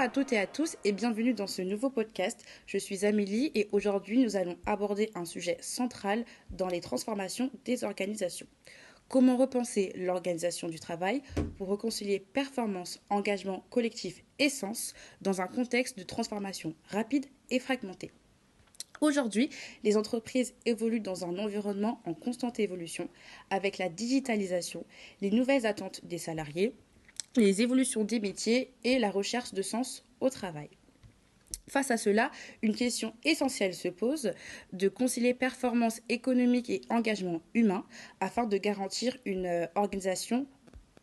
à toutes et à tous et bienvenue dans ce nouveau podcast. Je suis Amélie et aujourd'hui nous allons aborder un sujet central dans les transformations des organisations. Comment repenser l'organisation du travail pour réconcilier performance, engagement collectif et sens dans un contexte de transformation rapide et fragmentée. Aujourd'hui, les entreprises évoluent dans un environnement en constante évolution avec la digitalisation, les nouvelles attentes des salariés, les évolutions des métiers et la recherche de sens au travail. Face à cela, une question essentielle se pose de concilier performance économique et engagement humain afin de garantir une organisation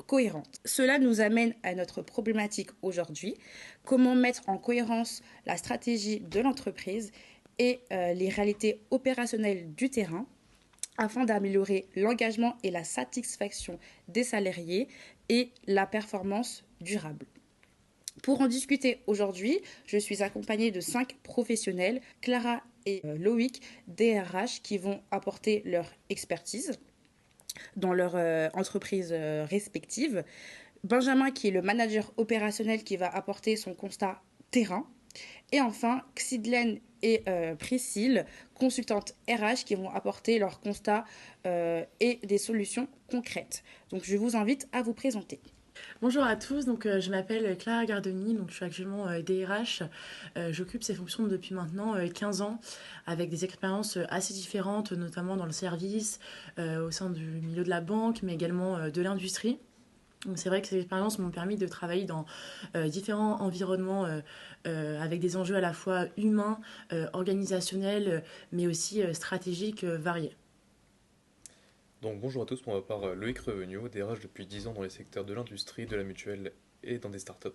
cohérente. Cela nous amène à notre problématique aujourd'hui, comment mettre en cohérence la stratégie de l'entreprise et les réalités opérationnelles du terrain afin d'améliorer l'engagement et la satisfaction des salariés et la performance durable. Pour en discuter aujourd'hui, je suis accompagnée de 5 professionnels, Clara et Loïc, DRH, qui vont apporter leur expertise dans leur entreprise respective. Benjamin, qui est le manager opérationnel, qui va apporter son constat terrain. Et enfin, Xydlène et Priscille, consultantes RH, qui vont apporter leurs constats et des solutions concrètes. Donc je vous invite à vous présenter. Bonjour à tous, je m'appelle Clara Gardoni, je suis actuellement DRH. J'occupe ces fonctions depuis maintenant 15 ans avec des expériences assez différentes, notamment dans le service, au sein du milieu de la banque, mais également de l'industrie. Donc c'est vrai que ces expériences m'ont permis de travailler dans différents environnements avec des enjeux à la fois humains, organisationnels, mais aussi stratégiques variés. Donc bonjour à tous, pour ma part Loïc Revenio, DRH depuis 10 ans dans les secteurs de l'industrie, de la mutuelle et dans des startups.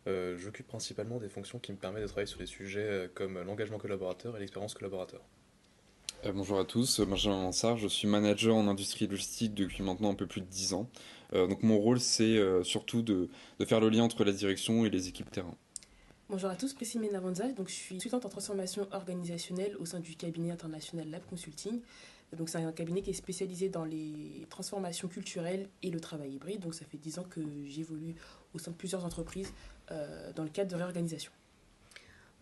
J'occupe principalement des fonctions qui me permettent de travailler sur des sujets comme l'engagement collaborateur et l'expérience collaborateur. Bonjour à tous, Benjamin Mansart, je suis manager en industrie logistique depuis maintenant un peu plus de 10 ans. Donc mon rôle c'est surtout de faire le lien entre la direction et les équipes terrain. Bonjour à tous, Priscille Menavanza, je suis consultante en transformation organisationnelle au sein du cabinet international Lab Consulting. Donc c'est un cabinet qui est spécialisé dans les transformations culturelles et le travail hybride. Donc ça fait 10 ans que j'évolue au sein de plusieurs entreprises dans le cadre de réorganisation.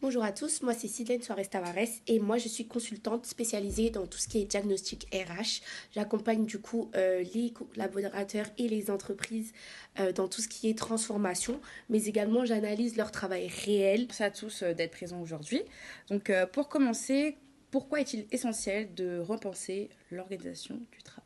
Bonjour à tous, moi c'est Sidlène Suarez-Tavares et moi je suis consultante spécialisée dans tout ce qui est diagnostic RH. J'accompagne du coup les collaborateurs et les entreprises dans tout ce qui est transformation, mais également j'analyse leur travail réel. Merci à tous d'être présents aujourd'hui. Donc pour commencer, pourquoi est-il essentiel de repenser l'organisation du travail ?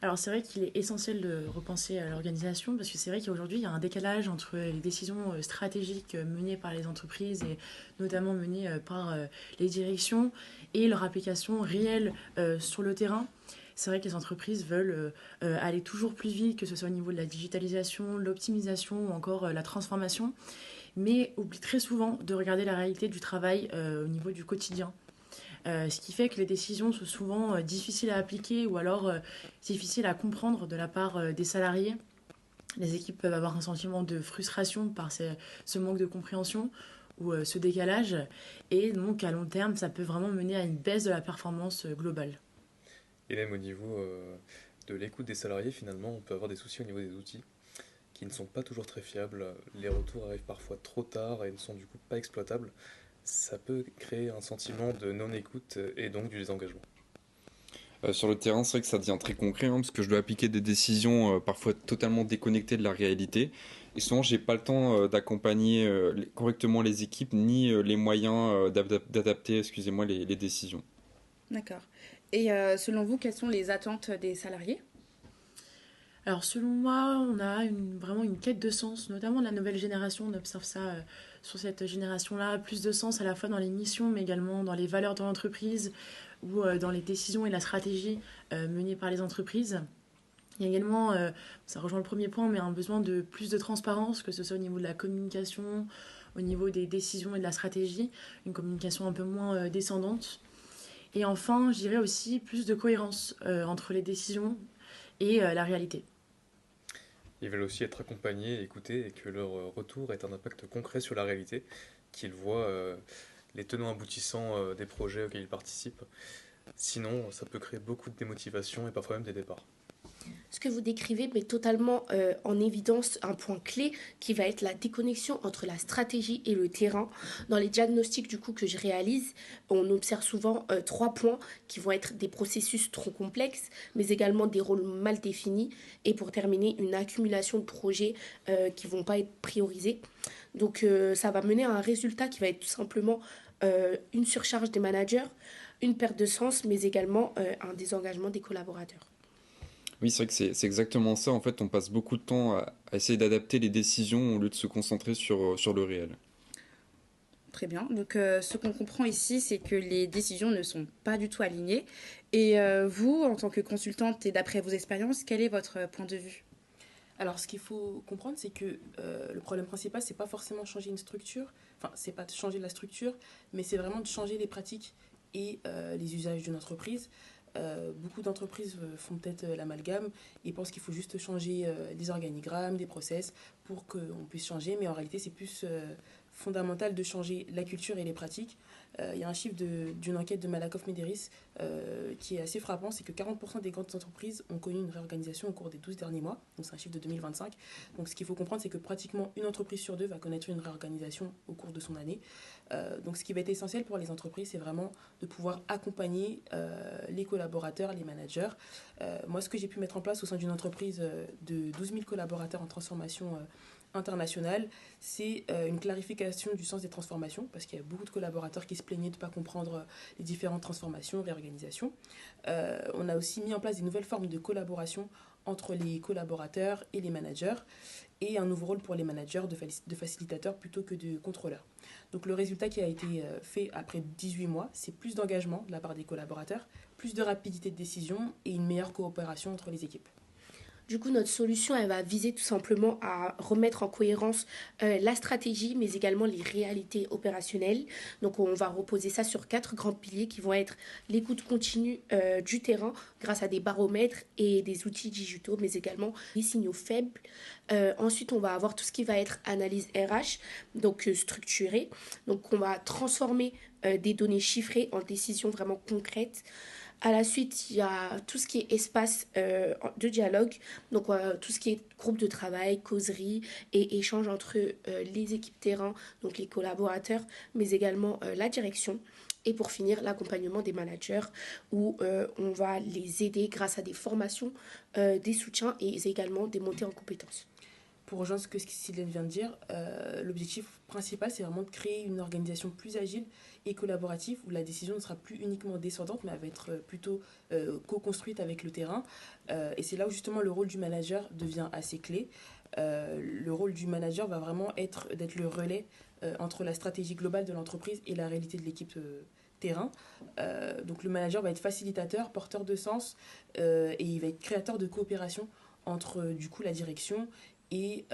Alors c'est vrai qu'il est essentiel de repenser à l'organisation parce que c'est vrai qu'aujourd'hui il y a un décalage entre les décisions stratégiques menées par les entreprises et notamment menées par les directions et leur application réelle sur le terrain. C'est vrai que les entreprises veulent aller toujours plus vite, que ce soit au niveau de la digitalisation, l'optimisation ou encore la transformation, mais oublient très souvent de regarder la réalité du travail au niveau du quotidien. Ce qui fait que les décisions sont souvent difficiles à appliquer ou alors difficiles à comprendre de la part des salariés. Les équipes peuvent avoir un sentiment de frustration par ce manque de compréhension ou ce décalage. Et donc à long terme, ça peut vraiment mener à une baisse de la performance globale. Et même au niveau de l'écoute des salariés, finalement, on peut avoir des soucis au niveau des outils qui ne sont pas toujours très fiables. Les retours arrivent parfois trop tard et ne sont du coup pas exploitables. Ça peut créer un sentiment de non-écoute et donc du désengagement. Sur le terrain, c'est vrai que ça devient très concret parce que je dois appliquer des décisions parfois totalement déconnectées de la réalité. Et souvent, j'ai pas le temps d'accompagner correctement les équipes ni les moyens d'adapter, excusez-moi, les décisions. D'accord. Et selon vous, quelles sont les attentes des salariés ? Alors selon moi, on a vraiment une quête de sens, notamment de la nouvelle génération. On observe ça sur cette génération-là, plus de sens à la fois dans les missions, mais également dans les valeurs de l'entreprise ou dans les décisions et la stratégie menées par les entreprises. Il y a également, ça rejoint le premier point, mais un besoin de plus de transparence, que ce soit au niveau de la communication, au niveau des décisions et de la stratégie, une communication un peu moins descendante. Et enfin, je dirais aussi plus de cohérence entre les décisions et la réalité. Ils veulent aussi être accompagnés, écoutés et que leur retour ait un impact concret sur la réalité, qu'ils voient les tenants aboutissants des projets auxquels ils participent. Sinon, ça peut créer beaucoup de démotivation et parfois même des départs. Ce que vous décrivez met totalement en évidence un point clé qui va être la déconnexion entre la stratégie et le terrain. Dans les diagnostics du coup que je réalise, on observe souvent 3 points qui vont être des processus trop complexes, mais également des rôles mal définis et pour terminer une accumulation de projets qui ne vont pas être priorisés. Donc ça va mener à un résultat qui va être tout simplement une surcharge des managers, une perte de sens, mais également un désengagement des collaborateurs. Oui, c'est vrai que c'est exactement ça. En fait, on passe beaucoup de temps à essayer d'adapter les décisions au lieu de se concentrer sur le réel. Très bien. Donc, ce qu'on comprend ici, c'est que les décisions ne sont pas du tout alignées. Et vous, en tant que consultante et d'après vos expériences, quel est votre point de vue? Alors, ce qu'il faut comprendre, c'est que le problème principal, c'est pas forcément changer une structure, enfin, c'est pas de changer la structure, mais c'est vraiment de changer les pratiques et les usages d'une entreprise. Beaucoup d'entreprises font peut-être l'amalgame et pensent qu'il faut juste changer les organigrammes, des process pour qu'on puisse changer, mais en réalité, c'est plus fondamental de changer la culture et les pratiques. Il y a un chiffre d'une enquête de Malakoff Médéris qui est assez frappant, c'est que 40% des grandes entreprises ont connu une réorganisation au cours des 12 derniers mois, donc c'est un chiffre de 2025. Donc ce qu'il faut comprendre, c'est que pratiquement une entreprise sur deux va connaître une réorganisation au cours de son année. Donc ce qui va être essentiel pour les entreprises, c'est vraiment de pouvoir accompagner les collaborateurs, les managers. Moi, ce que j'ai pu mettre en place au sein d'une entreprise de 12 000 collaborateurs en transformation internationale, c'est une clarification du sens des transformations, parce qu'il y a beaucoup de collaborateurs qui se plaignaient de ne pas comprendre les différentes transformations, réorganisations. On a aussi mis en place des nouvelles formes de collaboration entre les collaborateurs et les managers, et un nouveau rôle pour les managers de facilitateurs plutôt que de contrôleurs. Donc le résultat qui a été fait après 18 mois, c'est plus d'engagement de la part des collaborateurs, plus de rapidité de décision et une meilleure coopération entre les équipes. Du coup, notre solution, elle va viser tout simplement à remettre en cohérence la stratégie, mais également les réalités opérationnelles. Donc, on va reposer ça sur 4 grands piliers qui vont être l'écoute continue du terrain grâce à des baromètres et des outils digitaux, mais également des signaux faibles. Ensuite, on va avoir tout ce qui va être analyse RH, donc structurée. Donc, on va transformer des données chiffrées en décisions vraiment concrètes. À la suite, il y a tout ce qui est espace de dialogue, donc tout ce qui est groupe de travail, causerie et échange entre les équipes terrain, donc les collaborateurs, mais également la direction. Et pour finir, l'accompagnement des managers où on va les aider grâce à des formations, des soutiens et également des montées en compétences. Pour rejoindre ce que Sylvaine vient de dire, l'objectif principal, c'est vraiment de créer une organisation plus agile et collaborative où la décision ne sera plus uniquement descendante, mais elle va être plutôt co-construite avec le terrain. Et c'est là où justement le rôle du manager devient assez clé. Le rôle du manager va vraiment être d'être le relais entre la stratégie globale de l'entreprise et la réalité de l'équipe terrain. Donc le manager va être facilitateur, porteur de sens et il va être créateur de coopération entre du coup la direction et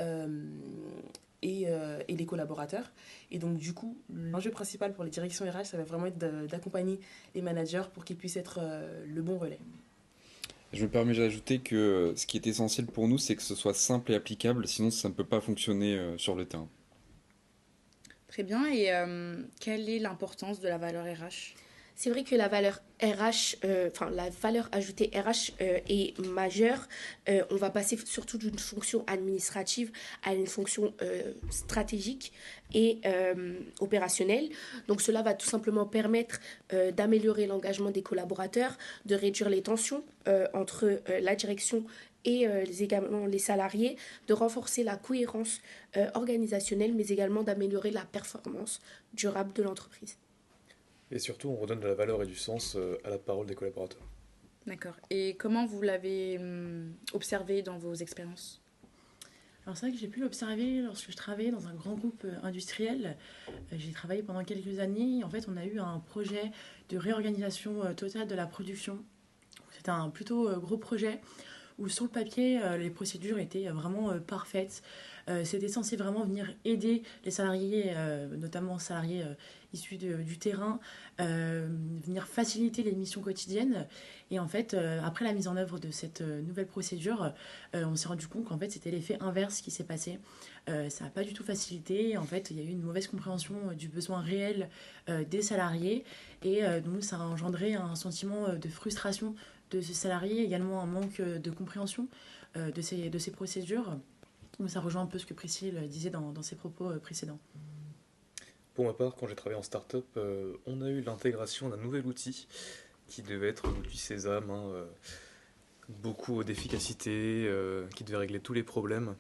les collaborateurs. Et donc, du coup, l'enjeu principal pour les directions RH, ça va vraiment être d'accompagner les managers pour qu'ils puissent être le bon relais. Je me permets d'ajouter que ce qui est essentiel pour nous, c'est que ce soit simple et applicable, sinon ça ne peut pas fonctionner sur le terrain. Très bien. Et quelle est l'importance de la valeur RH? C'est vrai que la valeur RH, la valeur ajoutée RH est majeure. On va passer surtout d'une fonction administrative à une fonction stratégique et opérationnelle. Donc cela va tout simplement permettre d'améliorer l'engagement des collaborateurs, de réduire les tensions entre la direction et également les salariés, de renforcer la cohérence organisationnelle, mais également d'améliorer la performance durable de l'entreprise. Et surtout, on redonne de la valeur et du sens à la parole des collaborateurs. D'accord. Et comment vous l'avez observé dans vos expériences? Alors c'est vrai que j'ai pu l'observer lorsque je travaillais dans un grand groupe industriel. J'ai travaillé pendant quelques années. En fait, on a eu un projet de réorganisation totale de la production. C'était un plutôt gros projet où sur le papier, les procédures étaient vraiment parfaites. C'était censé vraiment venir aider les salariés, notamment salariés issus du terrain, venir faciliter les missions quotidiennes. Et en fait, après la mise en œuvre de cette nouvelle procédure, on s'est rendu compte qu'en fait, c'était l'effet inverse qui s'est passé. Ça n'a pas du tout facilité. En fait, il y a eu une mauvaise compréhension du besoin réel des salariés. Et donc, ça a engendré un sentiment de frustration de ces salariés, également un manque de compréhension de ces procédures. Donc ça rejoint un peu ce que Priscille disait dans ses propos précédents. Pour ma part, quand j'ai travaillé en start-up, on a eu l'intégration d'un nouvel outil qui devait être l'outil Sésame, beaucoup d'efficacité, qui devait régler tous les problèmes.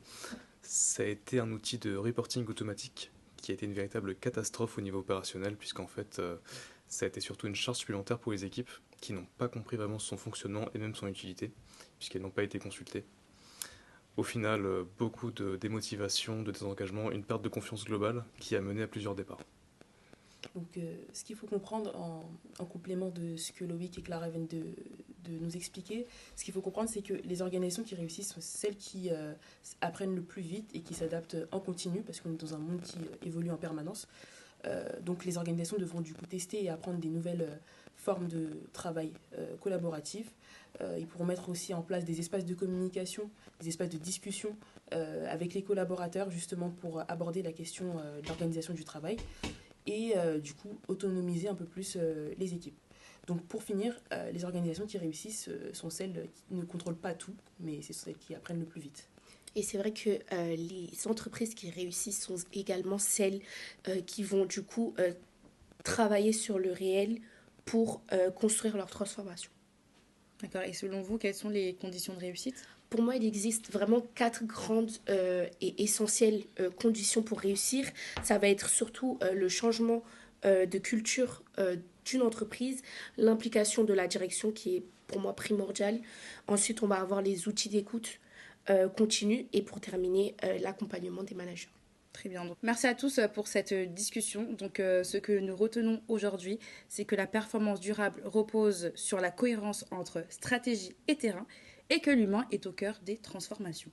Ça a été un outil de reporting automatique qui a été une véritable catastrophe au niveau opérationnel, puisqu'en fait, ça a été surtout une charge supplémentaire pour les équipes qui n'ont pas compris vraiment son fonctionnement et même son utilité, puisqu'elles n'ont pas été consultées. Au final, beaucoup de démotivation, de désengagement, une perte de confiance globale qui a mené à plusieurs départs. Donc, ce qu'il faut comprendre en complément de ce que Loïc et Clara viennent de nous expliquer, ce qu'il faut comprendre, c'est que les organisations qui réussissent sont celles qui apprennent le plus vite et qui s'adaptent en continu, parce qu'on est dans un monde qui évolue en permanence. Donc, les organisations devront du coup tester et apprendre des nouvelles formes de travail collaboratif. Ils pourront mettre aussi en place des espaces de communication, des espaces de discussion avec les collaborateurs, justement pour aborder la question de l'organisation du travail et du coup autonomiser un peu plus les équipes. Donc pour finir, les organisations qui réussissent sont celles qui ne contrôlent pas tout, mais c'est celles qui apprennent le plus vite. Et c'est vrai que les entreprises qui réussissent sont également celles qui vont du coup travailler sur le réel pour construire leur transformation. D'accord. Et selon vous, quelles sont les conditions de réussite ? Pour moi, il existe vraiment 4 grandes et essentielles conditions pour réussir. Ça va être surtout le changement de culture d'une entreprise, l'implication de la direction qui est pour moi primordiale. Ensuite, on va avoir les outils d'écoute continue et pour terminer, l'accompagnement des managers. Très bien. Donc, merci à tous pour cette discussion. Donc, ce que nous retenons aujourd'hui, c'est que la performance durable repose sur la cohérence entre stratégie et terrain et que l'humain est au cœur des transformations.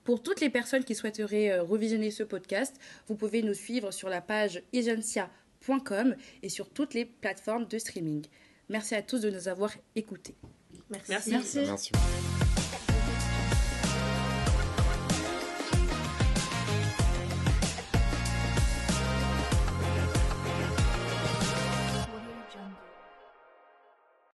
Pour toutes les personnes qui souhaiteraient revisionner ce podcast, vous pouvez nous suivre sur la page agencia.com et sur toutes les plateformes de streaming. Merci à tous de nous avoir écoutés. Merci. Merci.